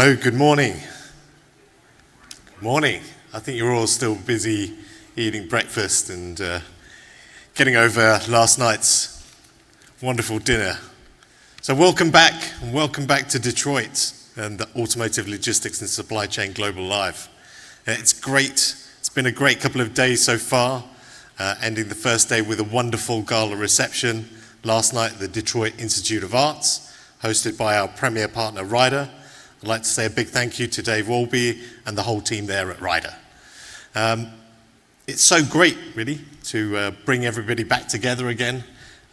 Hello, good morning. Good morning. I think you're all still busy eating breakfast and getting over last night's wonderful dinner. So welcome back, and welcome back to Detroit and the Automotive Logistics and Supply Chain Global Live. It's great. It's been a great couple of days so far, ending the first day with a wonderful gala reception last night at the Detroit Institute of Arts, hosted by our premier partner, Ryder. I'd like to say a big thank you to Dave Walby and the whole team there at Ryder. It's so great, really, to bring everybody back together again,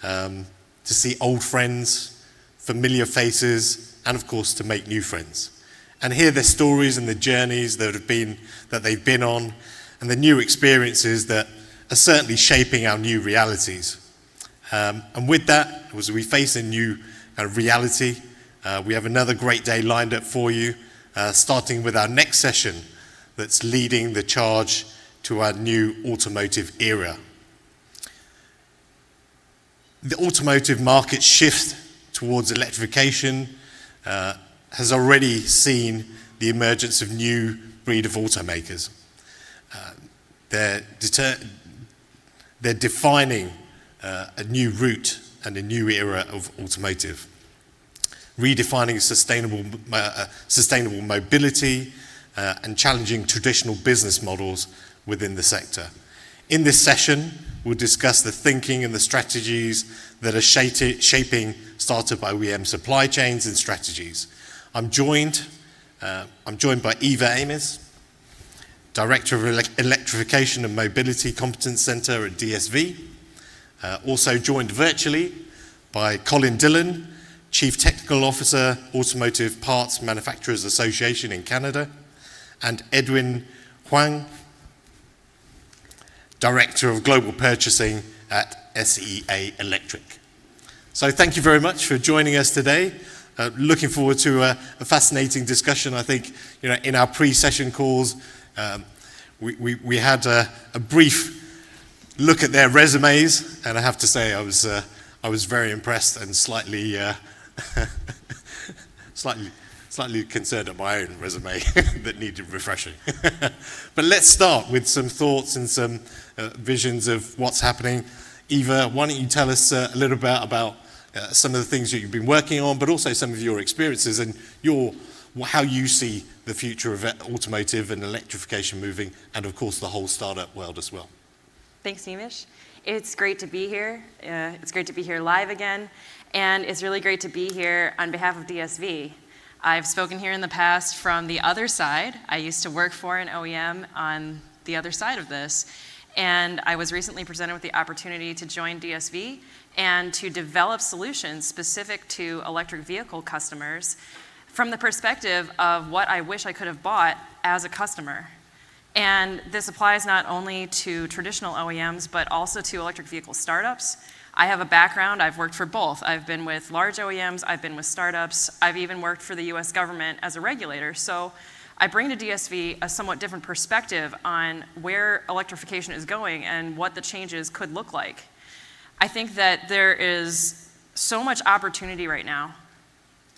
to see old friends, familiar faces, and of course to make new friends, and hear their stories and the journeys that they've been on, and the new experiences that are certainly shaping our new realities. And with that, as we face a new reality, we have another great day lined up for you, starting with our next session that's leading the charge to our new automotive era. The automotive market shift towards electrification has already seen the emergence of new breed of automakers. They're defining a new route and a new era of automotive, redefining sustainable mobility and challenging traditional business models within the sector. In this session, we'll discuss the thinking and the strategies that are shaping startup OEM supply chains and strategies. I'm joined by Eva Ames, Director of Electrification and Mobility Competence Center at DSV. Also joined virtually by Colin Dillon, Chief Technical Officer, Automotive Parts Manufacturers Association in Canada, and Edwin Huang, Director of Global Purchasing at SEA Electric. So thank you very much for joining us today. Looking forward to a fascinating discussion. I think, in our pre-session calls, we had a brief look at their resumes, and I have to say I was very impressed and slightly concerned at my own resume that needed refreshing. But let's start with some thoughts and some visions of what's happening. Eva, why don't you tell us a little bit about some of the things that you've been working on, but also some of your experiences and how you see the future of automotive and electrification moving, and of course the whole startup world as well. Thanks, Nimish. It's great to be here. It's great to be here live again, and it's really great to be here on behalf of DSV. I've spoken here in the past from the other side. I used to work for an OEM on the other side of this, and I was recently presented with the opportunity to join DSV and to develop solutions specific to electric vehicle customers from the perspective of what I wish I could have bought as a customer. And this applies not only to traditional OEMs, but also to electric vehicle startups. I have a background, I've worked for both. I've been with large OEMs, I've been with startups, I've even worked for the US government as a regulator. So I bring to DSV a somewhat different perspective on where electrification is going and what the changes could look like. I think that there is so much opportunity right now.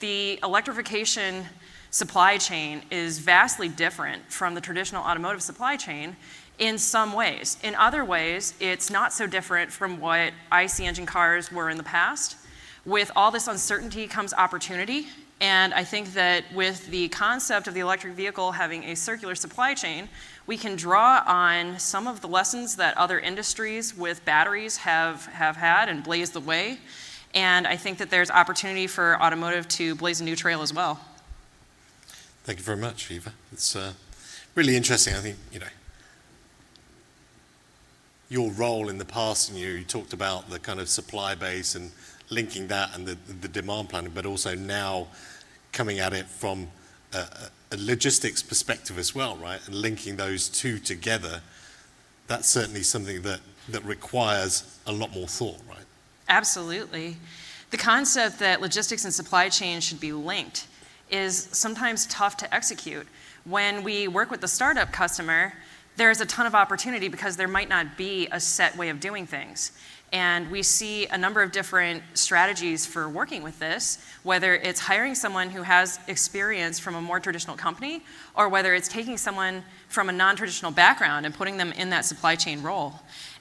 The electrification supply chain is vastly different from the traditional automotive supply chain in some ways. In other ways, it's not so different from what IC engine cars were in the past. With all this uncertainty comes opportunity, and I think that with the concept of the electric vehicle having a circular supply chain, we can draw on some of the lessons that other industries with batteries have had and blazed the way. And I think that there's opportunity for automotive to blaze a new trail as well. Thank you very much, Eva. It's really interesting. I think, your role in the past, and you talked about the kind of supply base and linking that and the demand planning, but also now coming at it from a logistics perspective as well, right? And linking those two together, that's certainly something that requires a lot more thought, right? Absolutely. The concept that logistics and supply chain should be linked is sometimes tough to execute. When we work with the startup customer, there's a ton of opportunity because there might not be a set way of doing things. And we see a number of different strategies for working with this, whether it's hiring someone who has experience from a more traditional company, or whether it's taking someone from a non-traditional background and putting them in that supply chain role.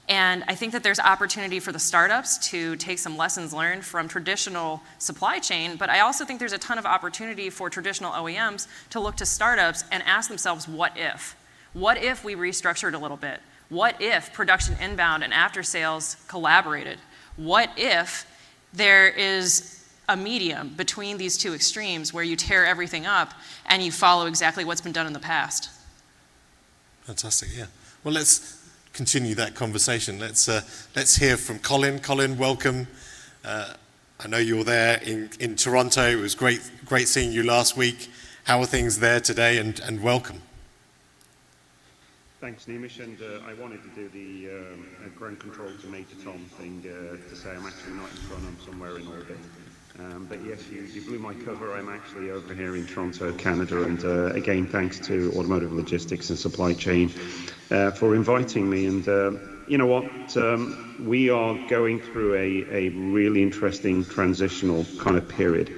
And I think that there's opportunity for the startups to take some lessons learned from traditional supply chain, but I also think there's a ton of opportunity for traditional OEMs to look to startups and ask themselves, what if? What if we restructured a little bit? What if production inbound and after sales collaborated? What if there is a medium between these two extremes where you tear everything up and you follow exactly what's been done in the past? Fantastic, yeah. Well, let's continue that conversation. Let's hear from Colin. Colin, welcome. I know you're there in Toronto. It was great seeing you last week. How are things there today, and welcome. Thanks, Nimish, and I wanted to do the ground control to Major Tom thing to say I'm actually not in front, I'm somewhere in orbit. But yes, you blew my cover. I'm actually over here in Toronto, Canada, and again, thanks to Automotive Logistics and Supply Chain for inviting me. And you know what, we are going through a really interesting transitional kind of period.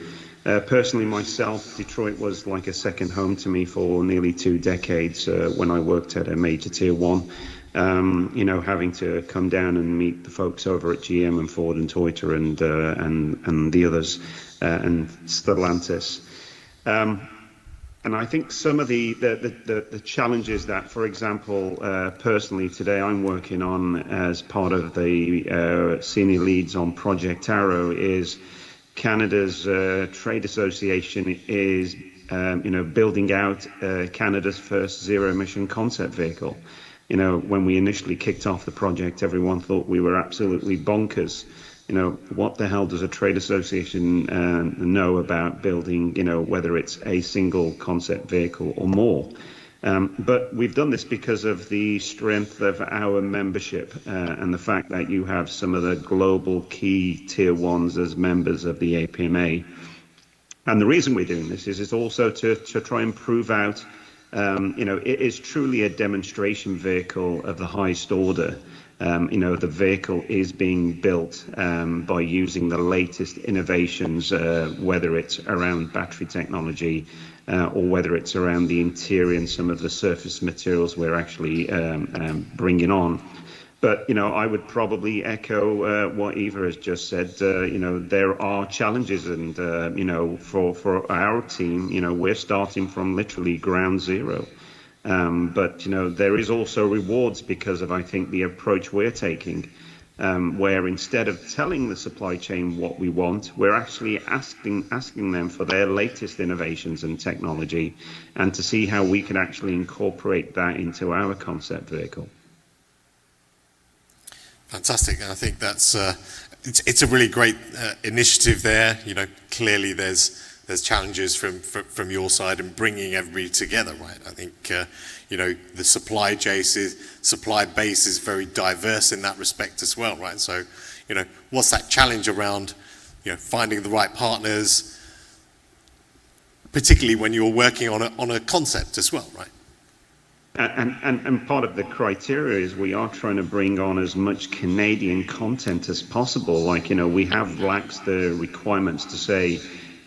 Personally, myself, Detroit was like a second home to me for nearly 2 decades when I worked at a major tier one. You know, having to come down and meet the folks over at GM and Ford and Toyota and the others and Stellantis. And I think some of the challenges that, for example, personally today I'm working on as part of the senior leads on Project Terra is Canada's trade association is, you know, building out Canada's first zero-emission concept vehicle. You know, when we initially kicked off the project, everyone thought we were absolutely bonkers. You know, what the hell does a trade association know about building, you know, whether it's a single concept vehicle or more? But we've done this because of the strength of our membership and the fact that you have some of the global key tier ones as members of the APMA. And the reason we're doing this is also to try and prove out, you know, it is truly a demonstration vehicle of the highest order. You know, the vehicle is being built by using the latest innovations, whether it's around battery technology or whether it's around the interior and some of the surface materials we're actually bringing on. But, you know, I would probably echo what Eva has just said. You know, there are challenges and, you know, for our team, you know, we're starting from literally ground zero. But, you know, there is also rewards because of, I think, the approach we're taking, where instead of telling the supply chain what we want, we're actually asking them for their latest innovations and technology and to see how we can actually incorporate that into our concept vehicle. Fantastic, and I think that's it's a really great initiative there. You know, clearly there's challenges from your side in bringing everybody together, right? I think you know, the supply base is very diverse in that respect as well, right? So, you know, what's that challenge around, you know, finding the right partners, particularly when you're working on a concept as well, right? And part of the criteria is we are trying to bring on as much Canadian content as possible. Like, you know, we have laxed the requirements to say,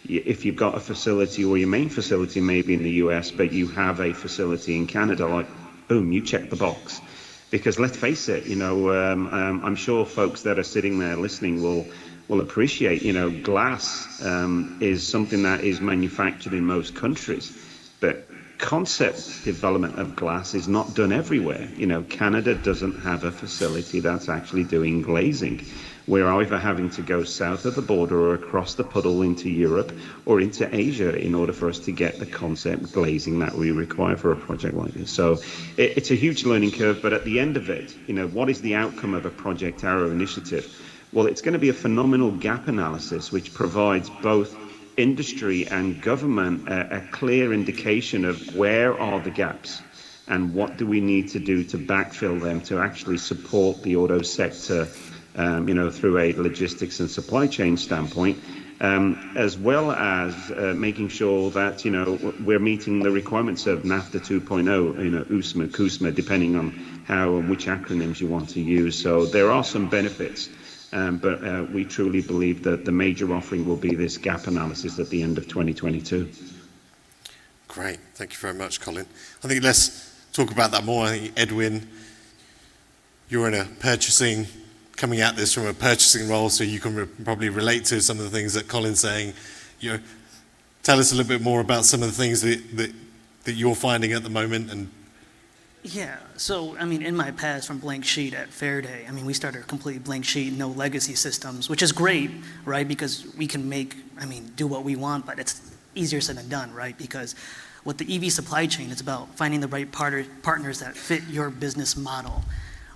if you've got a facility or your main facility maybe in the US, but you have a facility in Canada, like, boom, you check the box. Because let's face it, you know, I'm sure folks that are sitting there listening will appreciate, you know, glass is something that is manufactured in most countries, but concept development of glass is not done everywhere. You know, Canada doesn't have a facility that's actually doing glazing. We're either having to go south of the border or across the puddle into Europe or into Asia in order for us to get the concept glazing that we require for a project like this. So it's a huge learning curve, but at the end of it, you know, what is the outcome of a Project Arrow initiative? Well, it's going to be a phenomenal gap analysis which provides both industry and government a clear indication of where are the gaps and what do we need to do to backfill them to actually support the auto sector, you know, through a logistics and supply chain standpoint, as well as making sure that, you know, we're meeting the requirements of NAFTA 2.0, you know, USMA, CUSMA, depending on how and which acronyms you want to use. So there are some benefits. But we truly believe that the major offering will be this gap analysis at the end of 2022. Great, thank you very much, Colin. I think let's talk about that more. I think, Edwin, you're in a purchasing, coming at this from a purchasing role, so you can probably relate to some of the things that Colin's saying. You know, tell us a little bit more about some of the things that you're finding at the moment. And Yeah, so I mean, in my past from blank sheet at Faraday, I mean, we started a complete blank sheet, no legacy systems, which is great, right? Because we can do what we want, but it's easier said than done, right? Because with the EV supply chain, it's about finding the right partners that fit your business model,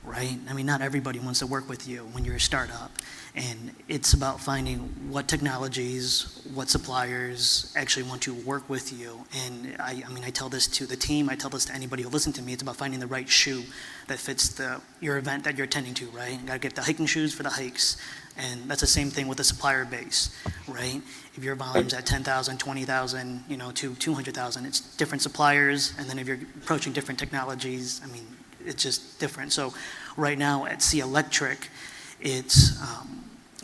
right? I mean, not everybody wants to work with you when you're a startup. And it's about finding what technologies, what suppliers actually want to work with you. And I tell this to the team, I tell this to anybody who listens to me, it's about finding the right shoe that fits your event that you're attending to, right? You gotta get the hiking shoes for the hikes. And that's the same thing with the supplier base, right? If your volume's at 10,000, 20,000, to 200,000, it's different suppliers. And then if you're approaching different technologies, I mean, it's just different. So right now at C Electric,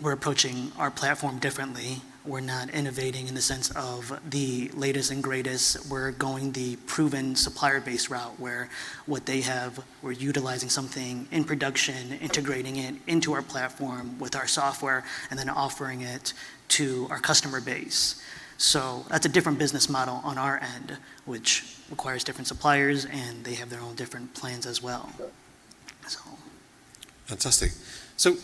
we're approaching our platform differently. We're not innovating in the sense of the latest and greatest. We're going the proven supplier-based route where what they have, we're utilizing something in production, integrating it into our platform with our software, and then offering it to our customer base. So that's a different business model on our end, which requires different suppliers, and they have their own different plans as well. So. Fantastic. So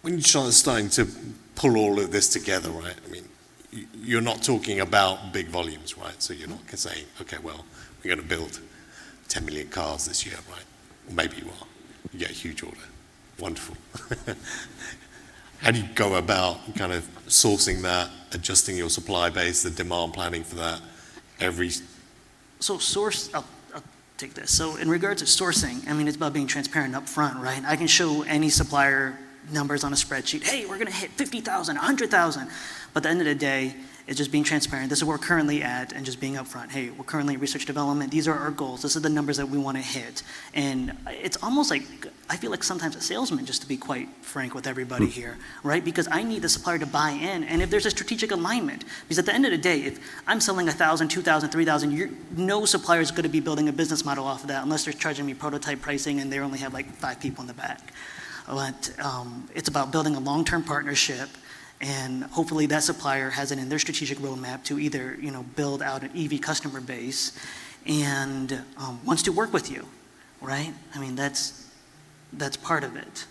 when you're starting to pull all of this together, right? I mean, you're not talking about big volumes, right? So you're not saying, okay, well, we're going to build 10 million cars this year, right? Or maybe you are. You get a huge order. Wonderful. How do you go about kind of sourcing that, adjusting your supply base, the demand planning for that So I'll take this. So in regards to sourcing, I mean, it's about being transparent up front, right? I can show any supplier numbers on a spreadsheet. Hey, we're going to hit 50,000, 100,000. But at the end of the day, it's just being transparent. This is where we're currently at, and just being upfront. Hey, we're currently in research development. These are our goals. This are the numbers that we want to hit. And it's almost like, I feel like sometimes a salesman, just to be quite frank with everybody here, right? Because I need the supplier to buy in. And if there's a strategic alignment, because at the end of the day, if I'm selling 1,000, 2,000, 3,000, no supplier is going to be building a business model off of that unless they're charging me prototype pricing and they only have like 5 people in the back. But it's about building a long-term partnership, and hopefully that supplier has it in their strategic roadmap to either build out an EV customer base and wants to work with you, right? I mean, that's part of it.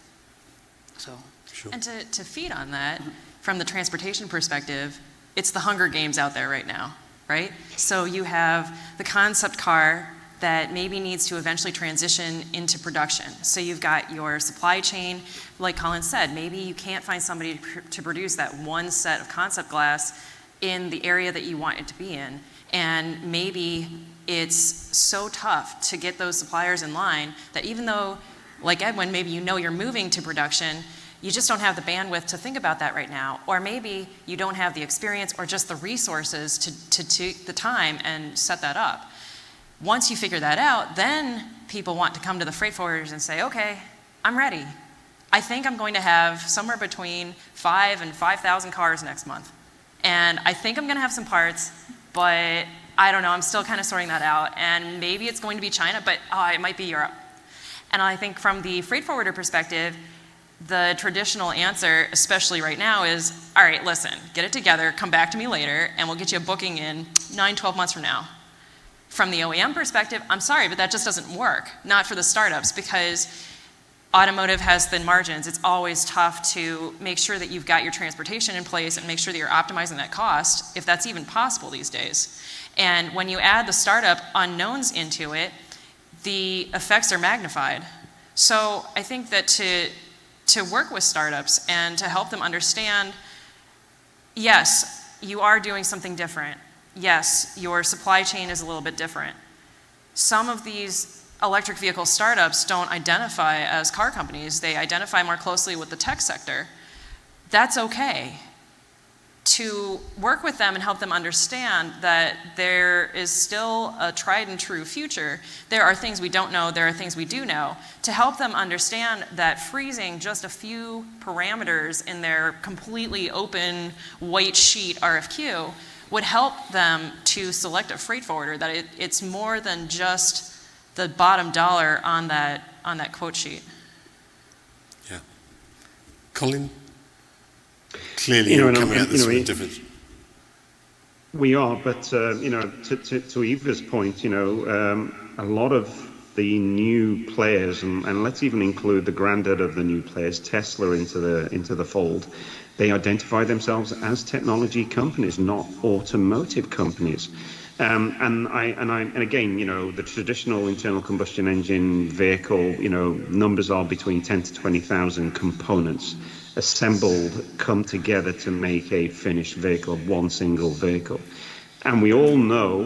So. Sure. And to feed on that, from the transportation perspective, it's the Hunger Games out there right now, right? So you have the concept car that maybe needs to eventually transition into production. So you've got your supply chain, like Colin said, maybe you can't find somebody to produce that one set of concept glass in the area that you want it to be in. And maybe it's so tough to get those suppliers in line that even though, like Edwin, maybe you're moving to production, you just don't have the bandwidth to think about that right now. Or maybe you don't have the experience or just the resources to take the time and set that up. Once you figure that out, then people want to come to the freight forwarders and say, okay, I'm ready. I think I'm going to have somewhere between 5 and 5,000 cars next month. And I think I'm going to have some parts, but I don't know, I'm still kind of sorting that out. And maybe it's going to be China, but it might be Europe. And I think from the freight forwarder perspective, the traditional answer, especially right now, is, all right, listen, get it together, come back to me later, and we'll get you a booking in 9, 12 months from now. From the OEM perspective, I'm sorry, but that just doesn't work. Not for the startups, because automotive has thin margins. It's always tough to make sure that you've got your transportation in place and make sure that you're optimizing that cost, if that's even possible these days. And when you add the startup unknowns into it, the effects are magnified. So I think that to work with startups and to help them understand, yes, you are doing something different. Yes, your supply chain is a little bit different. Some of these electric vehicle startups don't identify as car companies. They identify more closely with the tech sector. That's okay. to work with them and help them understand that there is still a tried and true future. There are things we don't know, there are things we do know, to help them understand that freezing just a few parameters in their completely open white sheet RFQ would help them to select a freight forwarder, that it's more than just the bottom dollar on that quote sheet. Yeah. Colin? Clearly, you're coming at this with different. We are, but to Eva's point, a lot of the new players, and let's even include the granddad of the new players, Tesla, into the fold. They identify themselves as technology companies, not automotive companies. And again, the traditional internal combustion engine vehicle, numbers are between 10 to 20,000 components assembled, come together to make a finished vehicle, one single vehicle. And we all know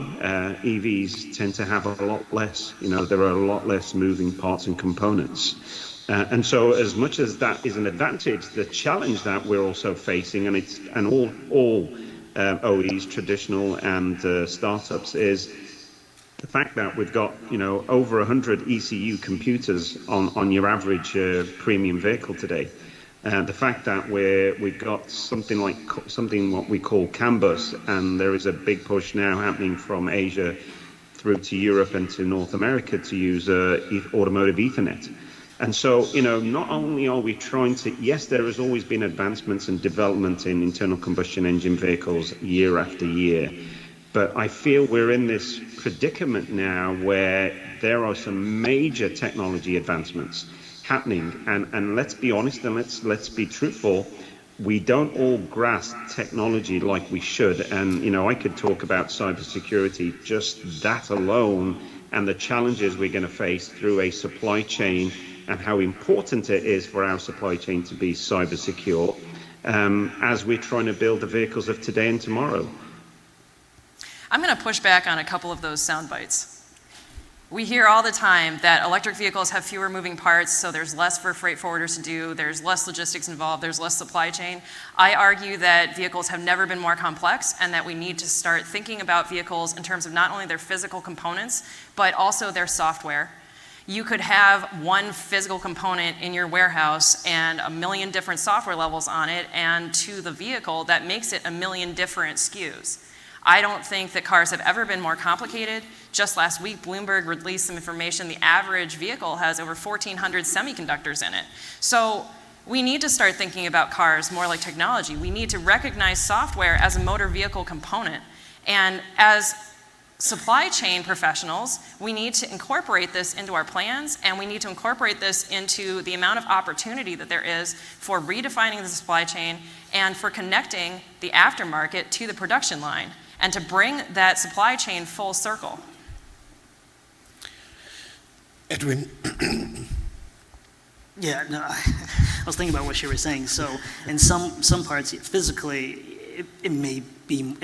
EVs tend to have a lot less, there are a lot less moving parts and components. And so as much as that is an advantage, the challenge that we're also facing, and all OEs, traditional and startups, is the fact that we've got over 100 ECU computers on your average premium vehicle today. The fact that we've got something what we call CAN bus, and there is a big push now happening from Asia through to Europe and to North America to use automotive Ethernet. And so, not only are we trying to, yes, there has always been advancements and development in internal combustion engine vehicles year after year, but I feel we're in this predicament now where there are some major technology advancements happening, and let's be honest and let's be truthful, we don't all grasp technology like we should. And I could talk about cybersecurity, just that alone, and the challenges we're going to face through a supply chain, and how important it is for our supply chain to be cyber secure as we're trying to build the vehicles of today and tomorrow. I'm going to push back on a couple of those sound bites. We hear all the time that electric vehicles have fewer moving parts, so there's less for freight forwarders to do, there's less logistics involved, there's less supply chain. I argue that vehicles have never been more complex, and that we need to start thinking about vehicles in terms of not only their physical components, but also their software. You could have one physical component in your warehouse and a million different software levels on it, and to the vehicle, that makes it a million different SKUs. I don't think that cars have ever been more complicated. Just last week, Bloomberg released some information. The average vehicle has over 1,400 semiconductors in it. So we need to start thinking about cars more like technology. We need to recognize software as a motor vehicle component. And as supply chain professionals, we need to incorporate this into our plans, and we need to incorporate this into the amount of opportunity that there is for redefining the supply chain and for connecting the aftermarket to the production line, and to bring that supply chain full circle. Edwin? Yeah, no, I was thinking about what you were saying. So in some parts, physically, it may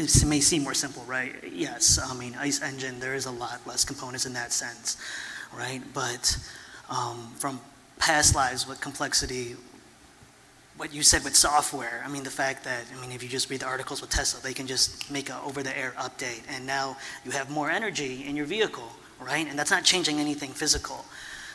seem more simple, right? Yes, I mean, ICE engine, there is a lot less components in that sense, right? But from past lives with complexity, what you said with software, I mean, the fact that, if you just read the articles with Tesla, they can just make an over-the-air update, and now you have more energy in your vehicle, right? And that's not changing anything physical.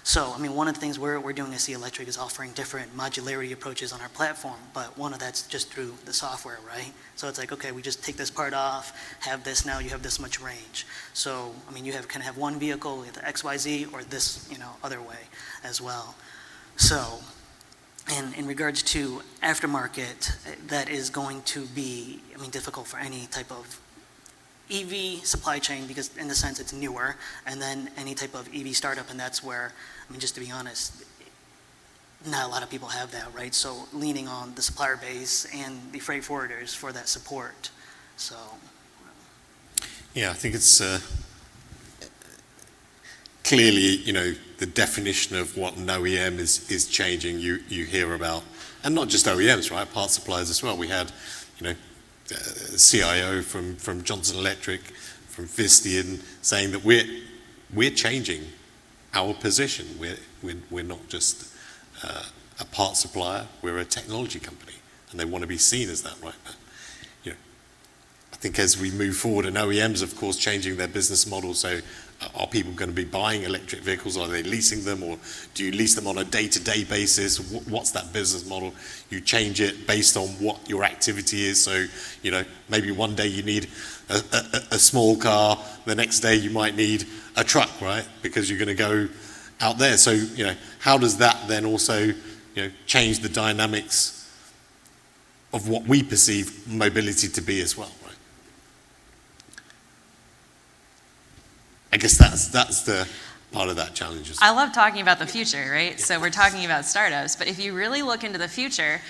So, one of the things we're doing at C Electric is offering different modularity approaches on our platform, but one of that's just through the software, right? So it's like, okay, we just take this part off, have this, now you have this much range. So, you can have one vehicle, either XYZ or this, other way as well. So, and in regards to aftermarket, that is going to be, difficult for any type of EV supply chain, because in the sense it's newer, and then any type of EV startup, and that's where, just to be honest, not a lot of people have that, right? So leaning on the supplier base and the freight forwarders for that support. So. Yeah, I think it's clearly, the definition of what an OEM is changing. You hear about, and not just OEMs, right? Parts suppliers as well. We had, CIO from Johnson Electric, from Visteon, saying that we're changing our position. We're not just a parts supplier. We're a technology company, and they want to be seen as that, right? But, think as we move forward, and OEMs, of course, changing their business model. So are people going to be buying electric vehicles? Are they leasing them, or do you lease them on a day-to-day basis? What's that business model? You change it based on what your activity is. So, you know, maybe one day you need a small car, the next day you might need a truck, right? Because you're going to go out there. So, you know, how does that then also, you know, change the dynamics of what we perceive mobility to be as well, right? I guess that's the part of that challenge. I love talking about the future, right? So we're talking about startups, but if you really look into the future,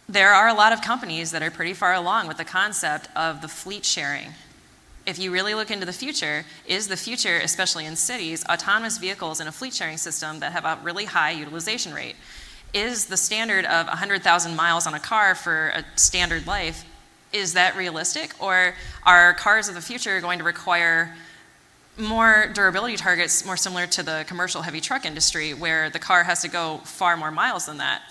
there are a lot of companies that are pretty far along with the concept of the fleet sharing. If you really look into the future, is the future, especially in cities, autonomous vehicles in a fleet sharing system that have a really high utilization rate? Is the standard of 100,000 miles on a car for a standard life, is that realistic? Or are cars of the future going to require more durability targets more similar to the commercial heavy truck industry, where the car has to go far more miles than that?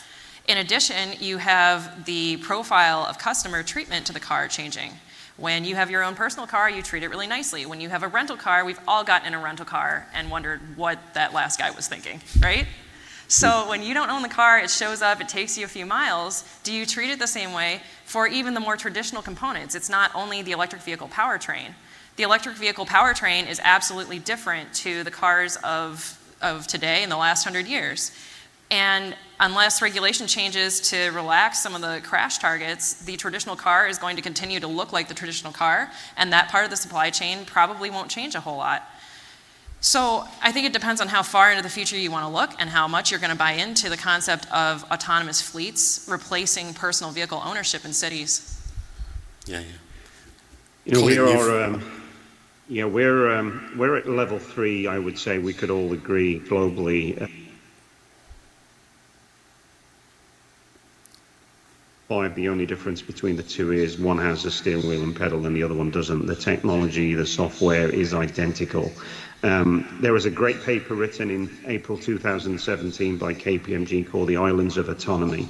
In addition, you have the profile of customer treatment to the car changing. When you have your own personal car, you treat it really nicely. When you have a rental car, we've all gotten in a rental car and wondered what that last guy was thinking, right? So when you don't own the car, it shows up, it takes you a few miles. Do you treat it the same way for even the more traditional components? It's not only the electric vehicle powertrain. The electric vehicle powertrain is absolutely different to the cars of today in the last 100 years. And unless regulation changes to relax some of the crash targets, the traditional car is going to continue to look like the traditional car, and that part of the supply chain probably won't change a whole lot. So I think it depends on how far into the future you want to look and how much you're going to buy into the concept of autonomous fleets replacing personal vehicle ownership in cities. Yeah. You know, we're at level 3, I would say we could all agree globally. 5, the only difference between the two is one has a steering wheel and pedal and the other one doesn't. The technology, the software is identical. There was a great paper written in April 2017 by KPMG called The Islands of Autonomy,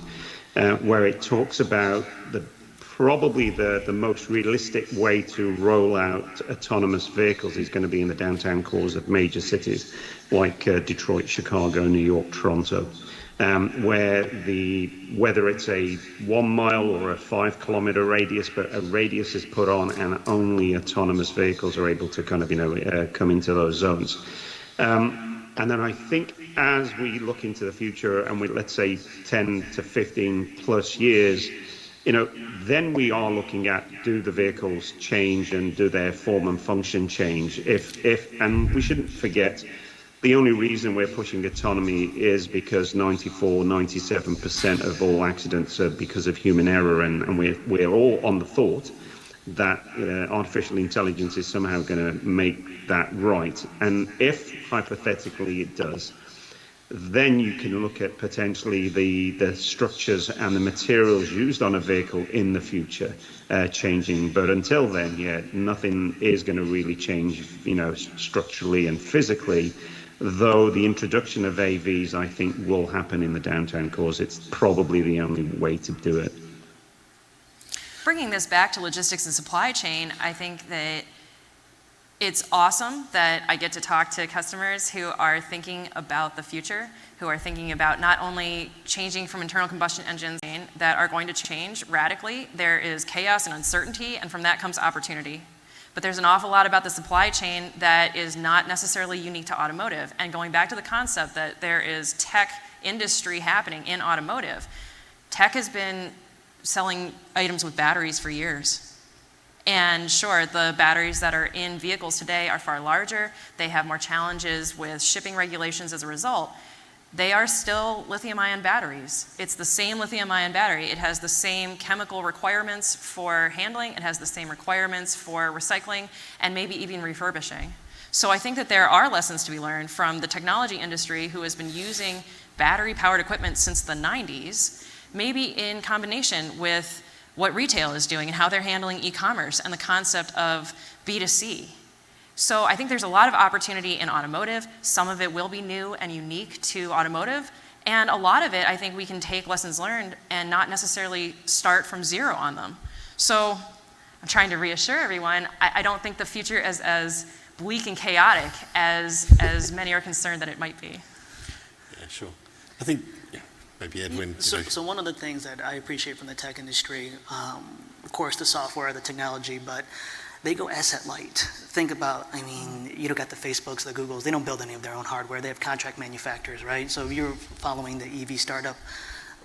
where it talks about probably the most realistic way to roll out autonomous vehicles is going to be in the downtown cores of major cities like Detroit, Chicago, New York, Toronto, where whether it's a 1 mile or a 5 kilometer radius, but a radius is put on and only autonomous vehicles are able to kind of, come into those zones. And then I think as we look into the future and let's say 10 to 15 plus years, then we are looking at, do the vehicles change and do their form and function change? And we shouldn't forget, the only reason we're pushing autonomy is because 97% of all accidents are because of human error, and we're all on the thought that artificial intelligence is somehow going to make that right. And if hypothetically it does, then you can look at potentially the structures and the materials used on a vehicle in the future changing. But until then, nothing is going to really change, structurally and physically, though the introduction of AVs, I think, will happen in the downtown cores. It's probably the only way to do it. Bringing this back to logistics and supply chain, I think that it's awesome that I get to talk to customers who are thinking about the future, who are thinking about not only changing from internal combustion engines that are going to change radically. There is chaos and uncertainty, and from that comes opportunity. But there's an awful lot about the supply chain that is not necessarily unique to automotive. And going back to the concept that there is tech industry happening in automotive, tech has been selling items with batteries for years. And sure, the batteries that are in vehicles today are far larger. They have more challenges with shipping regulations as a result. They are still lithium-ion batteries. It's the same lithium-ion battery. It has the same chemical requirements for handling. It has the same requirements for recycling and maybe even refurbishing. So I think that there are lessons to be learned from the technology industry, who has been using battery-powered equipment since the 90s, maybe in combination with what retail is doing and how they're handling e-commerce and the concept of B2C. So I think there's a lot of opportunity in automotive. Some of it will be new and unique to automotive. And a lot of it, I think we can take lessons learned and not necessarily start from zero on them. So I'm trying to reassure everyone, I don't think the future is as bleak and chaotic as many are concerned that it might be. Yeah, sure. I think, yeah, maybe Edwin. So one of the things that I appreciate from the tech industry, of course, the software, the technology, but they go asset light. Think about, I mean, you look at the Facebooks, the Googles, they don't build any of their own hardware. They have contract manufacturers, right? So if you're following the EV startup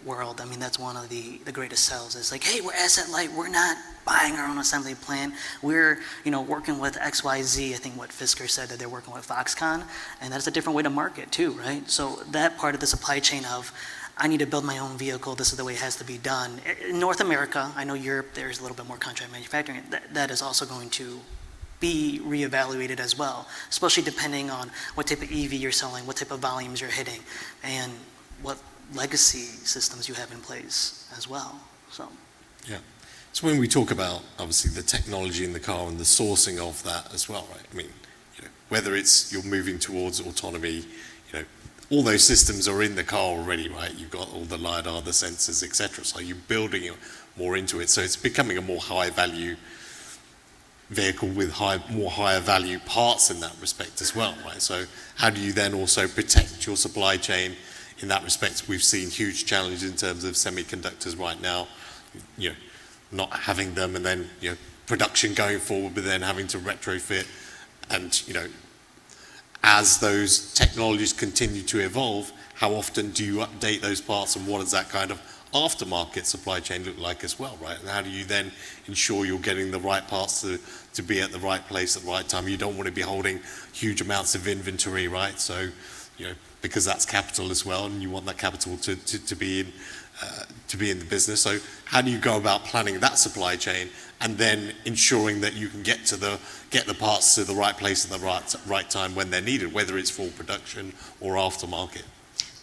world, I mean, that's one of the greatest sells. It's like, hey, we're asset light. We're not buying our own assembly plant. We're, working with XYZ. I think what Fisker said that they're working with Foxconn, and that's a different way to market too, right? So that part of the supply chain of, I need to build my own vehicle. This is the way it has to be done. In North America, I know Europe, there's a little bit more contract manufacturing. That is also going to be reevaluated as well, especially depending on what type of EV you're selling, what type of volumes you're hitting, and what legacy systems you have in place as well. So, yeah. So when we talk about obviously the technology in the car and the sourcing of that as well, right? I mean, whether it's you're moving towards autonomy, all those systems are in the car already, right? You've got all the LiDAR, the sensors, etc. So you're building it more into it. So it's becoming a more high value vehicle with more higher value parts in that respect as well, right? So how do you then also protect your supply chain in that respect? We've seen huge challenges in terms of semiconductors right now, not having them, and then production going forward, but then having to retrofit, and as those technologies continue to evolve, how often do you update those parts, and what does that kind of aftermarket supply chain look like as well, right? And how do you then ensure you're getting the right parts to be at the right place at the right time? You don't want to be holding huge amounts of inventory, right? So, because that's capital as well, and you want that capital to be in the business. So how do you go about planning that supply chain and then ensuring that you can get the parts to the right place at the right time when they're needed, whether it's for production or aftermarket?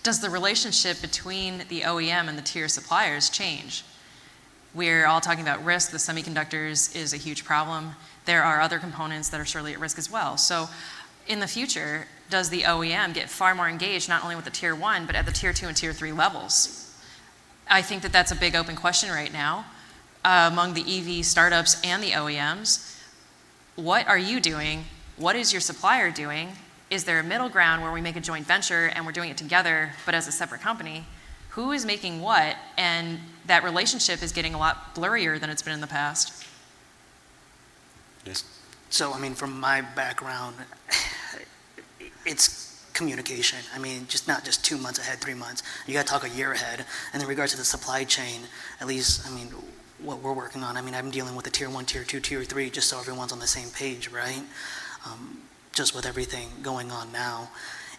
Does the relationship between the OEM and the tier suppliers change? We're all talking about risk. The semiconductors is a huge problem. There are other components that are surely at risk as well. So in the future, does the OEM get far more engaged, not only with the tier 1, but at the tier 2 and tier 3 levels? I think that that's a big open question right now among the EV startups and the OEMs. What are you doing? What is your supplier doing? Is there a middle ground where we make a joint venture and we're doing it together, but as a separate company? Who is making what? And that relationship is getting a lot blurrier than it's been in the past. Yes. So, I mean, from my background, it's communication. I mean, not just 2 months ahead, 3 months. You got to talk a year ahead. And in regards to the supply chain, at least, I mean, what we're working on, I mean, I'm dealing with the tier 1, tier 2, tier 3, just so everyone's on the same page, right? Just with everything going on now.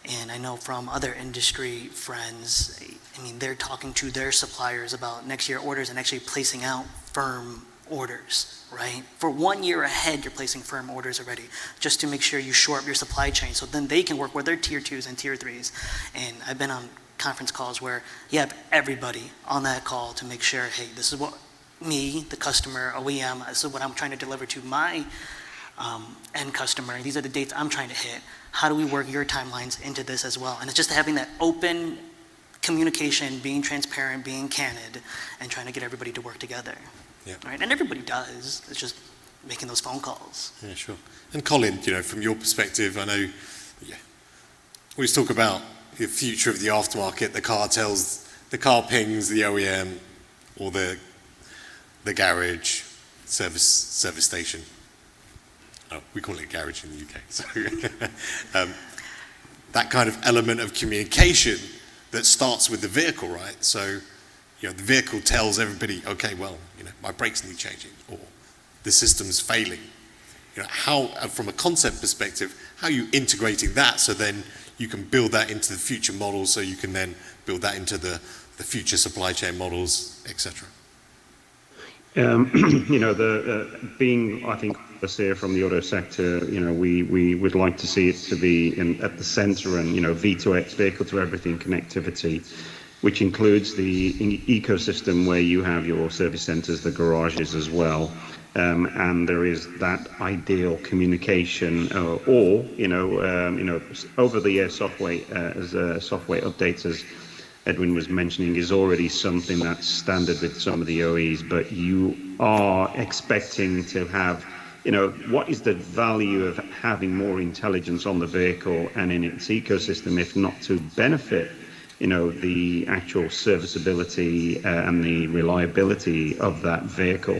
And I know from other industry friends, I mean, they're talking to their suppliers about next year orders and actually placing out firm orders, right? For 1 year ahead, you're placing firm orders already, just to make sure you shore up your supply chain so then they can work with their tier 2s and tier 3s. And I've been on conference calls where you have everybody on that call to make sure, hey, this is what me, the customer, OEM, this is what I'm trying to deliver to my end customer. These are the dates I'm trying to hit. How do we work your timelines into this as well? And it's just having that open communication, being transparent, being candid, and trying to get everybody to work together. Yeah. Right? And everybody does. It's just making those phone calls. Yeah, sure. And Colin, from your perspective, I know, we always talk about the future of the aftermarket. The car pings the OEM or the garage service station. Oh, we call it a garage in the UK. So that kind of element of communication that starts with the vehicle, right? So, the vehicle tells everybody, okay, well, my brakes need changing, or the system's failing. How, from a concept perspective, how are you integrating that so then you can build that into the future models, so you can then build that into the future supply chain models, etc. Being, I think, us here from the auto sector, we would like to see it to be at the center and, V2X, vehicle to everything connectivity, which includes the ecosystem where you have your service centers, the garages as well. And there is that ideal communication, over the air software, as software updates Edwin was mentioning, is already something that's standard with some of the OEs, but you are expecting to have, what is the value of having more intelligence on the vehicle and in its ecosystem, if not to benefit, the actual serviceability and the reliability of that vehicle.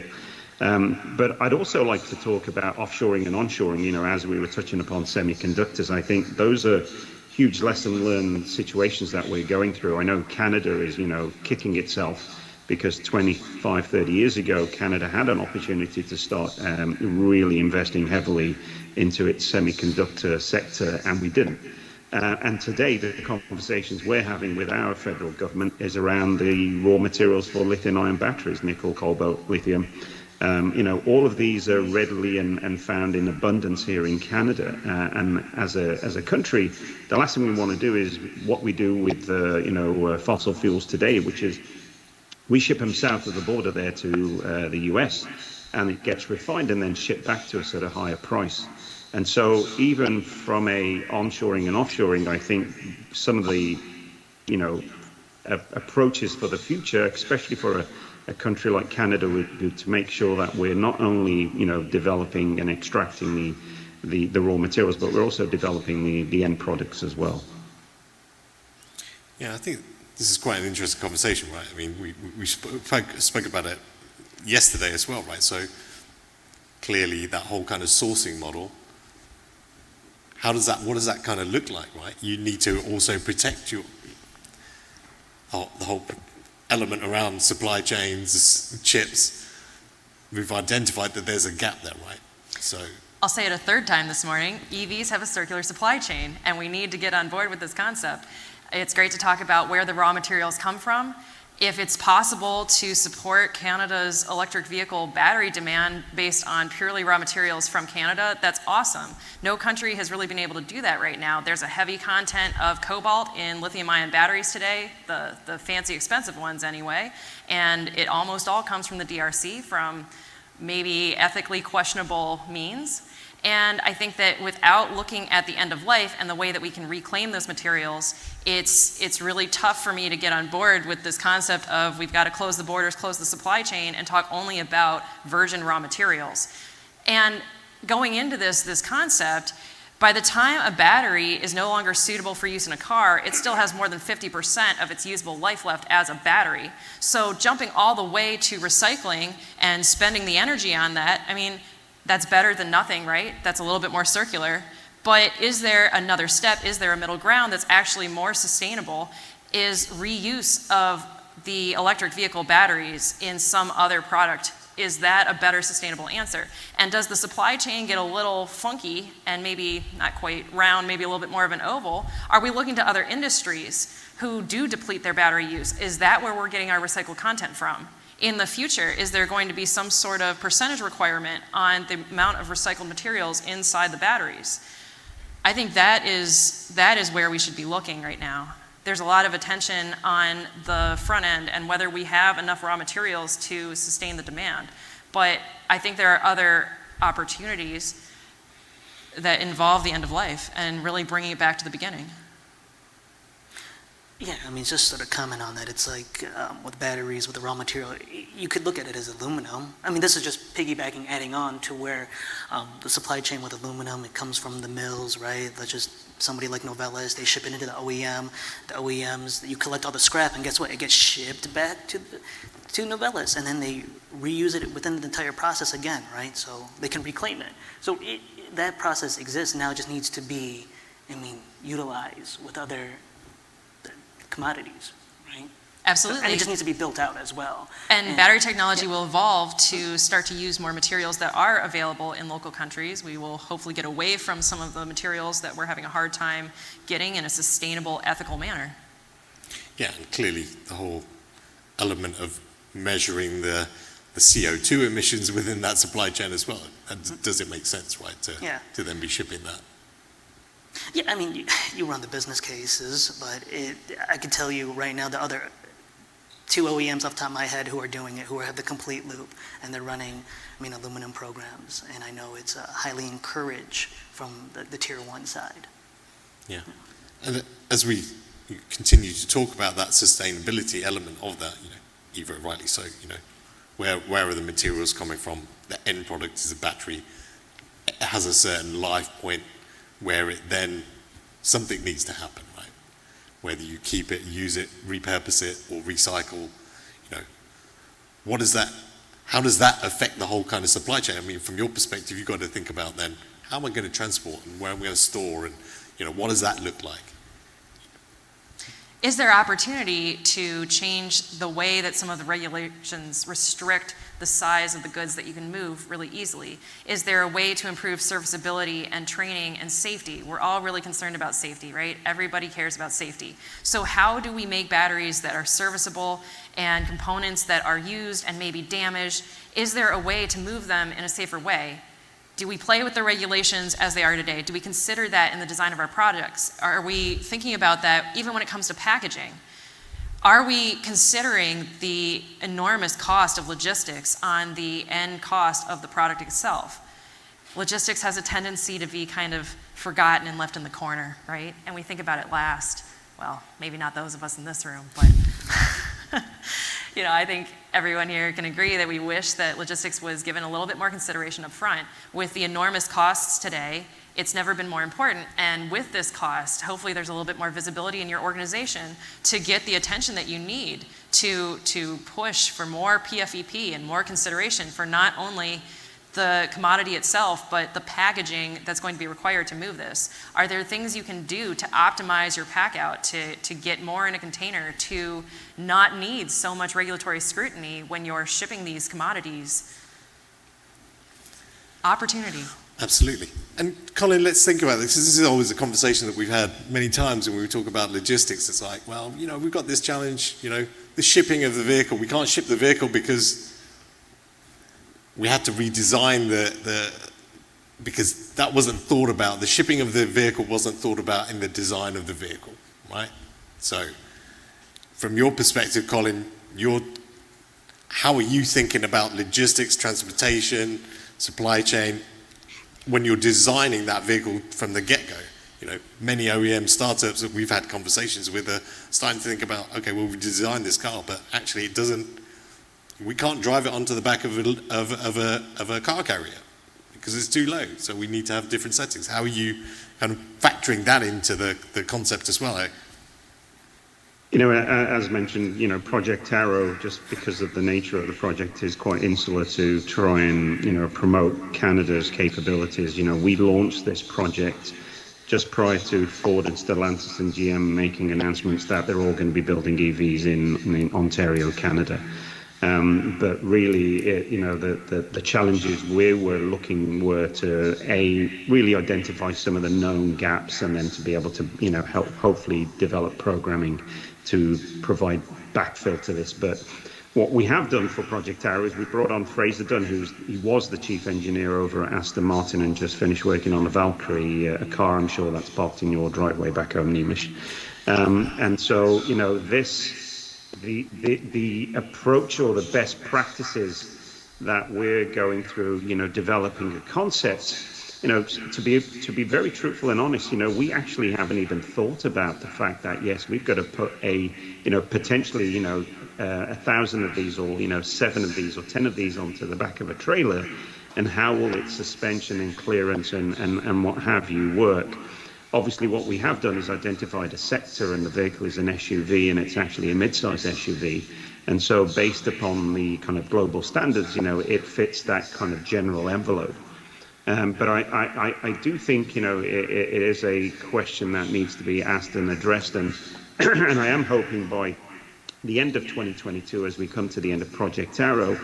But I'd also like to talk about offshoring and onshoring, as we were touching upon semiconductors. I think those are huge lesson learned situations that we're going through. I know Canada is, kicking itself because 25, 30 years ago, Canada had an opportunity to start really investing heavily into its semiconductor sector, and we didn't. And today, the conversations we're having with our federal government is around the raw materials for lithium-ion batteries, nickel, cobalt, lithium. All of these are readily and found in abundance here in Canada. And as a country, the last thing we want to do is what we do with fossil fuels today, which is we ship them south of the border there to the US, and it gets refined and then shipped back to us at a higher price. And so even from a onshoring and offshoring, I think some of the, approaches for the future, especially for a country like Canada, would be to make sure that we're not only, developing and extracting the raw materials, but we're also developing the end products as well. Yeah, I think this is quite an interesting conversation, right? I mean, we spoke about it yesterday as well, right? So clearly that whole kind of sourcing model, what does that kind of look like, right? You need to also protect the whole element around supply chains, chips. We've identified that there's a gap there, right? So I'll say it a third time this morning, EVs have a circular supply chain, and we need to get on board with this concept. It's great to talk about where the raw materials come from. If it's possible to support Canada's electric vehicle battery demand based on purely raw materials from Canada, that's awesome. No country has really been able to do that right now. There's a heavy content of cobalt in lithium-ion batteries today, the fancy expensive ones anyway, and it almost all comes from the DRC from maybe ethically questionable means. And I think that without looking at the end of life and the way that we can reclaim those materials, it's really tough for me to get on board with this concept of we've got to close the borders, close the supply chain, and talk only about virgin raw materials. And going into this concept, by the time a battery is no longer suitable for use in a car, it still has more than 50% of its usable life left as a battery. So jumping all the way to recycling and spending the energy on that, I mean, that's better than nothing, right? That's a little bit more circular. But is there another step? Is there a middle ground that's actually more sustainable? Is reuse of the electric vehicle batteries in some other product, is that a better sustainable answer? And does the supply chain get a little funky and maybe not quite round, maybe a little bit more of an oval? Are we looking to other industries who do deplete their battery use? Is that where we're getting our recycled content from? In the future, is there going to be some sort of percentage requirement on the amount of recycled materials inside the batteries? I think that is where we should be looking right now. There's a lot of attention on the front end and whether we have enough raw materials to sustain the demand. But I think there are other opportunities that involve the end of life and really bringing it back to the beginning. Yeah, I mean, just sort of comment on that. It's like with batteries, with the raw material, you could look at it as aluminum. I mean, this is just piggybacking, adding on to where the supply chain with aluminum, it comes from the mills, right? Let's just, somebody like Novelis, they ship it into the OEM. The OEMs, you collect all the scrap, and guess what? It gets shipped back to Novelis, and then they reuse it within the entire process again, right? So they can reclaim it. So that process exists, now it just needs to be, utilized with other commodities, right? Absolutely. And it just needs to be built out as well. And battery technology will evolve to start to use more materials that are available in local countries. We will hopefully get away from some of the materials that we're having a hard time getting in a sustainable, ethical manner. yeah, and clearly the whole element of measuring the CO2 emissions within that supply chain as well. And does it make sense, right, to then be shipping that? Yeah, I mean, you run the business cases, but I can tell you right now the other two OEMs off the top of my head who are doing it, who have the complete loop, and they're running, aluminum programs, and I know it's highly encouraged from the tier one side. Yeah, and as we you continue to talk about that sustainability element of that, either rightly so, where are the materials coming from? The end product is a battery. It has a certain life point where it then, something needs to happen, right? Whether you keep it, use it, repurpose it, or recycle, how does that affect the whole kind of supply chain? I mean, from your perspective, you've got to think about then, how am I going to transport and where am I going to store and, what does that look like? Is there opportunity to change the way that some of the regulations restrict the size of the goods that you can move really easily? Is there a way to improve serviceability and training and safety? We're all really concerned about safety, right? Everybody cares about safety. So how do we make batteries that are serviceable and components that are used and maybe damaged? Is there a way to move them in a safer way? Do we play with the regulations as they are today? Do we consider that in the design of our projects? Are we thinking about that even when it comes to packaging? Are we considering the enormous cost of logistics on the end cost of the product itself? Logistics has a tendency to be kind of forgotten and left in the corner, right? And we think about it last. Well, maybe not those of us in this room, but I think everyone here can agree that we wish that logistics was given a little bit more consideration up front. With the enormous costs today, it's never been more important. And with this cost, hopefully there's a little bit more visibility in your organization to get the attention that you need to push for more PFEP and more consideration for not only the commodity itself, but the packaging that's going to be required to move this. Are there things you can do to optimize your pack out, to get more in a container, to not need so much regulatory scrutiny when you're shipping these commodities? Opportunity. Absolutely. And Colin, let's think about this. This is always a conversation that we've had many times when we talk about logistics. It's like, well, we've got this challenge, the shipping of the vehicle. We can't ship the vehicle because we had to redesign because that wasn't thought about. The shipping of the vehicle wasn't thought about in the design of the vehicle, right? So from your perspective, Colin, how are you thinking about logistics, transportation, supply chain when you're designing that vehicle from the get-go? Many OEM startups that we've had conversations with are starting to think about, okay, well, we designed this car, but actually we can't drive it onto the back of a car carrier because it's too low. So we need to have different settings. How are you kind of factoring that into the concept as well? As mentioned, Project Terra, just because of the nature of the project, is quite insular to try and, promote Canada's capabilities. We launched this project just prior to Ford and Stellantis and GM making announcements that they're all going to be building EVs in Ontario, Canada. But really, the challenges we were looking were to really identify some of the known gaps, and then to be able to help hopefully develop programming to provide backfill to this. But what we have done for Project Terra is we brought on Fraser Dunn, he was the chief engineer over at Aston Martin and just finished working on the Valkyrie, a car I'm sure that's parked in your driveway back home, Neemish. And so the approach or the best practices that we're going through, developing a concept, to be very truthful and honest, we actually haven't even thought about the fact that, yes, we've got to put potentially, 1,000 of these or, 7 of these or 10 of these onto the back of a trailer, and how will its suspension and clearance and what have you work. Obviously, what we have done is identified a sector, and the vehicle is an SUV, and it's actually a mid-size SUV. And so based upon the kind of global standards, it fits that kind of general envelope. But I do think, it is a question that needs to be asked and addressed. And, and I am hoping by the end of 2022, as we come to the end of Project Terra,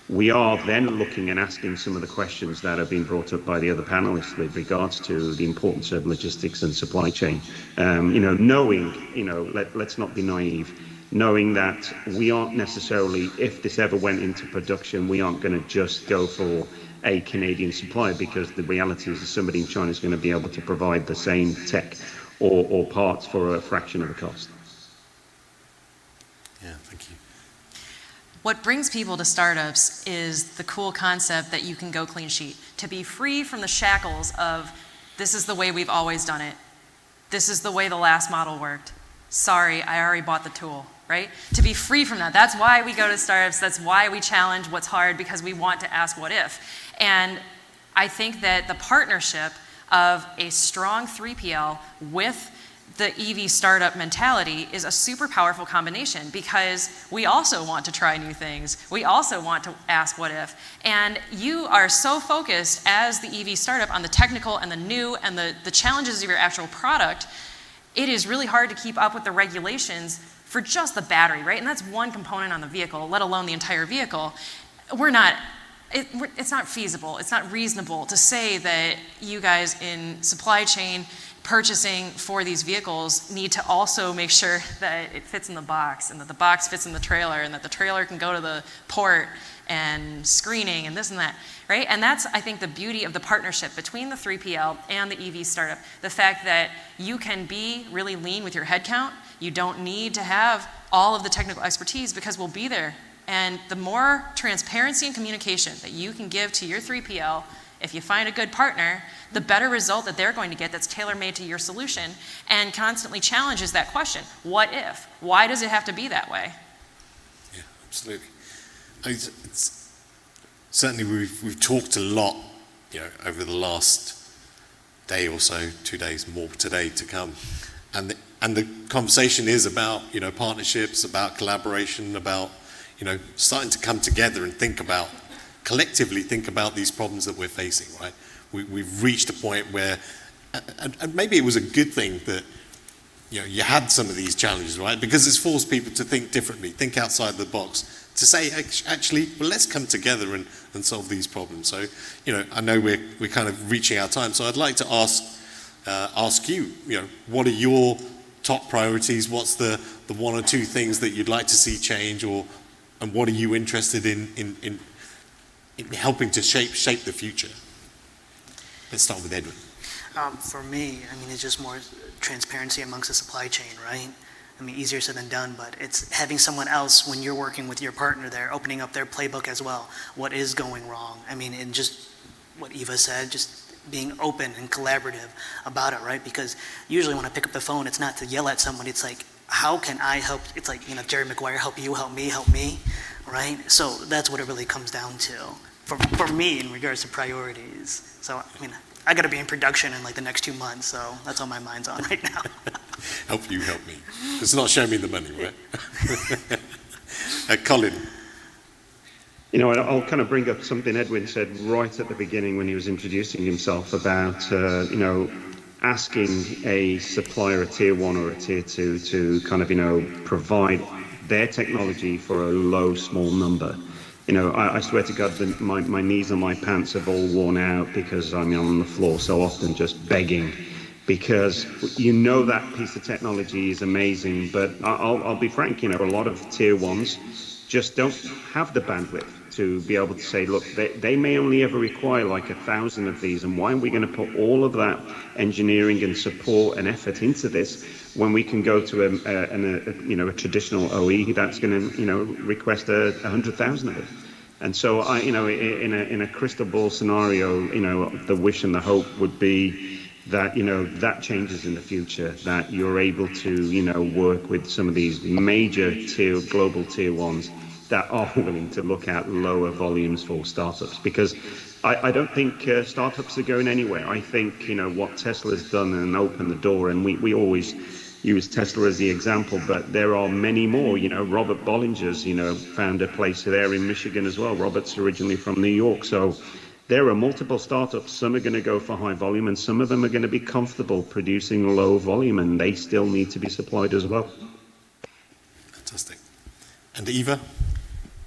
we are then looking and asking some of the questions that have been brought up by the other panelists with regards to the importance of logistics and supply chain. Knowing, let's not be naive, knowing that we aren't necessarily, if this ever went into production, we aren't going to just go for a Canadian supplier, because the reality is that somebody in China is going to be able to provide the same tech or parts for a fraction of the cost. Yeah, thank you. What brings people to startups is the cool concept that you can go clean sheet, to be free from the shackles of, this is the way we've always done it. This is the way the last model worked. sorry, I already bought the tool, right? To be free from that. That's why we go to startups. That's why we challenge what's hard, because we want to ask what if. And I think that the partnership of a strong 3PL with the EV startup mentality is a super powerful combination, because we also want to try new things. We also want to ask what if. And you are so focused as the EV startup on the technical and the new and the challenges of your actual product, it is really hard to keep up with the regulations for just the battery, right? And that's one component on the vehicle, let alone the entire vehicle. It's not feasible, it's not reasonable to say that you guys in supply chain purchasing for these vehicles need to also make sure that it fits in the box, and that the box fits in the trailer, and that the trailer can go to the port, and screening, and this and that, right? And that's, I think, the beauty of the partnership between the 3PL and the EV startup. The fact that you can be really lean with your headcount. You don't need to have all of the technical expertise, because we'll be there. And the more transparency and communication that you can give to your 3PL, if you find a good partner, the better result that they're going to get that's tailor-made to your solution, and constantly challenges that question, what if? Why does it have to be that way? Yeah, absolutely. Certainly we've talked a lot, over the last day or so, 2 days, more today to come. And the conversation is about, partnerships, about collaboration, about, starting to come together and collectively think about these problems that we're facing, right? We've reached a point where, and maybe it was a good thing that, you had some of these challenges, right? Because it's forced people to think differently, think outside the box, to say, actually, well, let's come together and solve these problems. So, I know we're kind of reaching our time, so I'd like to ask you, what are your top priorities? What's the one or two things that you'd like to see change, and what are you interested in helping to shape the future? Let's start with Edwin. For me, it's just more transparency amongst the supply chain, right? Easier said than done, but it's having someone else, when you're working with your partner there, opening up their playbook as well. What is going wrong? And just what Eva said, just being open and collaborative about it, right? Because usually when I pick up the phone, it's not to yell at somebody, it's like, how can I help? It's like, Jerry Maguire, help you, help me, right? So that's what it really comes down to for me in regards to priorities. So, I got to be in production in the next 2 months, so that's all my mind's on right now. Help you, help me. It's not show me the money, right? Colin. I'll kind of bring up something Edwin said right at the beginning when he was introducing himself about, asking a supplier, a tier 1 or a tier 2, to kind of, provide their technology for a low, small number. I swear to God that my knees and my pants have all worn out because I'm on the floor so often just begging, because that piece of technology is amazing, but I'll be frank, a lot of tier 1s just don't have the bandwidth to be able to say, look, they may only ever require 1,000 of these, and why are we going to put all of that engineering and support and effort into this when we can go to a traditional OE that's going to request 100,000 of it? And so in a crystal ball scenario, the wish and the hope would be that that changes in the future, that you're able to work with some of these major global tier 1s that are willing to look at lower volumes for startups, because I don't think startups are going anywhere. I think what Tesla's done and opened the door, and we always use Tesla as the example, but there are many more. Robert Bollinger's found a place there in Michigan as well. Robert's originally from New York, so there are multiple startups. Some are going to go for high volume, and some of them are going to be comfortable producing low volume, and they still need to be supplied as well. Fantastic. And Eva?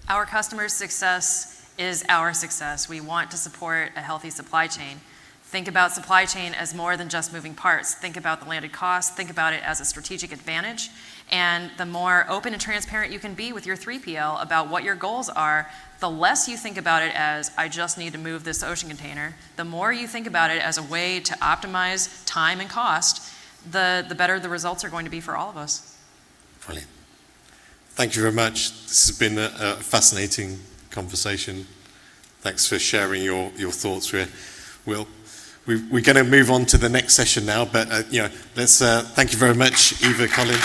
Our customers' success is our success. We want to support a healthy supply chain. Think about supply chain as more than just moving parts. Think about the landed cost. Think about it as a strategic advantage. And the more open and transparent you can be with your 3PL about what your goals are, the less you think about it as, I just need to move this ocean container. The more you think about it as a way to optimize time and cost, the better the results are going to be for all of us. Brilliant. Thank you very much. This has been a fascinating conversation. Thanks for sharing your thoughts. We're going to move on to the next session now, but let's thank you very much, Eva, Colin.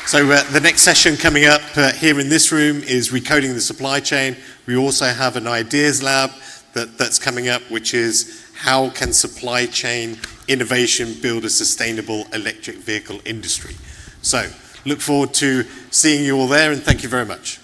So the next session coming up here in this room is Recoding the Supply Chain. We also have an ideas lab that's coming up, which is how can supply chain innovation build a sustainable electric vehicle industry. So look forward to seeing you all there, and thank you very much.